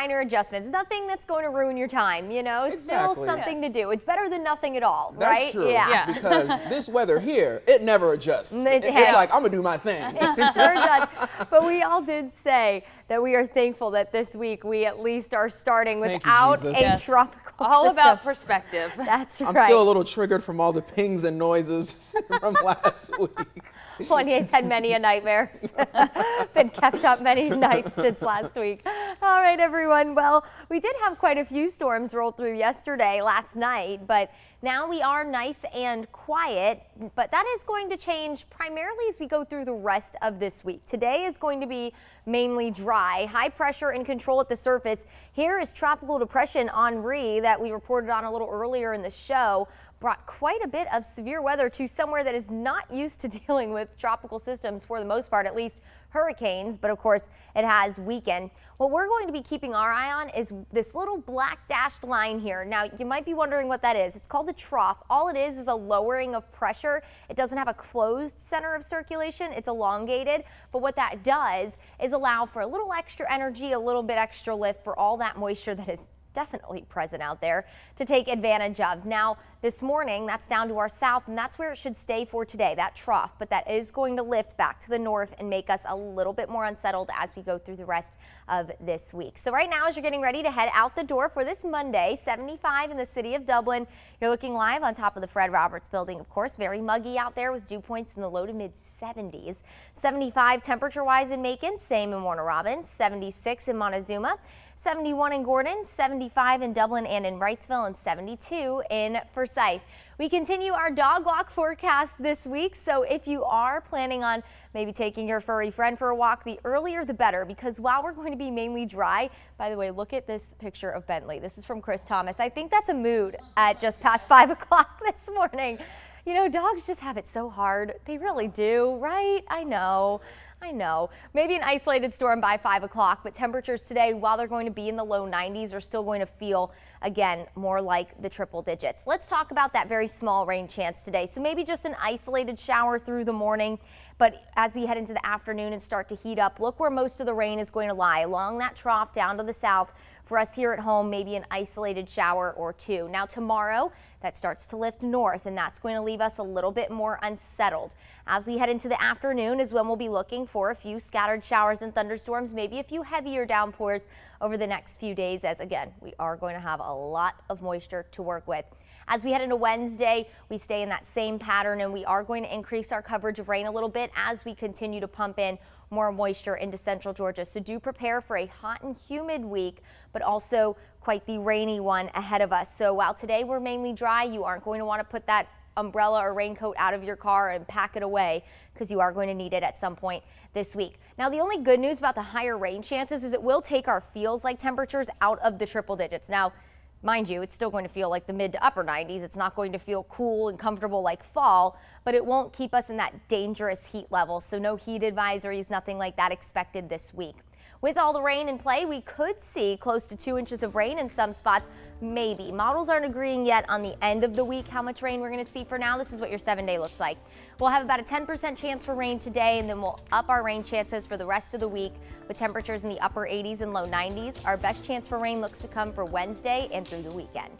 minor adjustments. Nothing that's going to ruin your time, you know, Exactly. still something to do. It's better than nothing at all, That's right? true. Yeah. Because this weather here, it never adjusts. It's like, I'm gonna do my thing. It sure does. But we all did say that we are thankful that this week we at least are starting without a tropical All system. about perspective. That's right. I'm still a little triggered from all the pings and noises from last week. Poinier's had many a nightmare. Been kept up many nights since last week. All right, everyone. Well, we did have quite a few storms roll through last night, but now we are nice and quiet, but that is going to change primarily as we go through the rest of this week. Today is going to be mainly dry, high pressure and control at the surface. Here is Tropical Depression Henri that we reported on a little earlier in the show. Brought quite a bit of severe weather to somewhere that is not used to dealing with tropical systems for the most part, at least hurricanes, but of course it has weakened. What we're going to be keeping our eye on is this little black dashed line here. Now you might be wondering what that is. It's called a trough. All it is a lowering of pressure. It doesn't have a closed center of circulation. It's elongated, but what that does is allow for a little extra energy, a little bit extra lift for all that moisture that is definitely present out there to take advantage of. Now this morning that's down to our south, and that's where it should stay for today, that trough, but that is going to lift back to the north and make us a little bit more unsettled as we go through the rest of this week. So right now, as you're getting ready to head out the door for this Monday, 75 in the city of Dublin. You're looking live on top of the Fred Roberts building, of course. Very muggy out there with dew points in the low to mid 70s. 75 temperature wise in Macon, same in Warner Robins, 76 in Montezuma, 71 in Gordon, 75 in Dublin and in Wrightsville, and 72 in Forsyth. We continue our dog walk forecast this week, so if you are planning on maybe taking your furry friend for a walk, the earlier the better, because while we're going to be mainly dry, by the way, look at this picture of Bentley. This is from Chris Thomas. I think that's a mood at just past 5 o'clock this morning. You know, dogs just have it so hard. They really do, right? I know. Maybe an isolated storm by 5 o'clock, but temperatures today, while they're going to be in the low 90s, are still going to feel, again, more like the triple digits. Let's talk about that very small rain chance today. So maybe just an isolated shower through the morning, but as we head into the afternoon and start to heat up, look where most of the rain is going to lie, along that trough down to the south. For us here at home, maybe an isolated shower or two. Now tomorrow, that starts to lift north, and that's going to leave us a little bit more unsettled. As we head into the afternoon is when we'll be looking for a few scattered showers and thunderstorms, maybe a few heavier downpours over the next few days, as again, we are going to have a lot of moisture to work with. As we head into Wednesday, we stay in that same pattern, and we are going to increase our coverage of rain a little bit as we continue to pump in more moisture into central Georgia. So do prepare for a hot and humid week, but also quite the rainy one ahead of us. So while today we're mainly dry, you aren't going to want to put that umbrella or raincoat out of your car and pack it away, because you are going to need it at some point this week. Now, the only good news about the higher rain chances is it will take our feels like temperatures out of the triple digits. Now, mind you, it's still going to feel like the mid to upper 90s. It's not going to feel cool and comfortable like fall, but it won't keep us in that dangerous heat level. So no heat advisories, nothing like that expected this week. With all the rain in play, we could see close to 2 inches of rain in some spots, maybe. Models aren't agreeing yet on the end of the week how much rain we're going to see. For now, this is what your 7-day looks like. We'll have about a 10% chance for rain today, and then we'll up our rain chances for the rest of the week with temperatures in the upper 80s and low 90s. Our best chance for rain looks to come for Wednesday and through the weekend.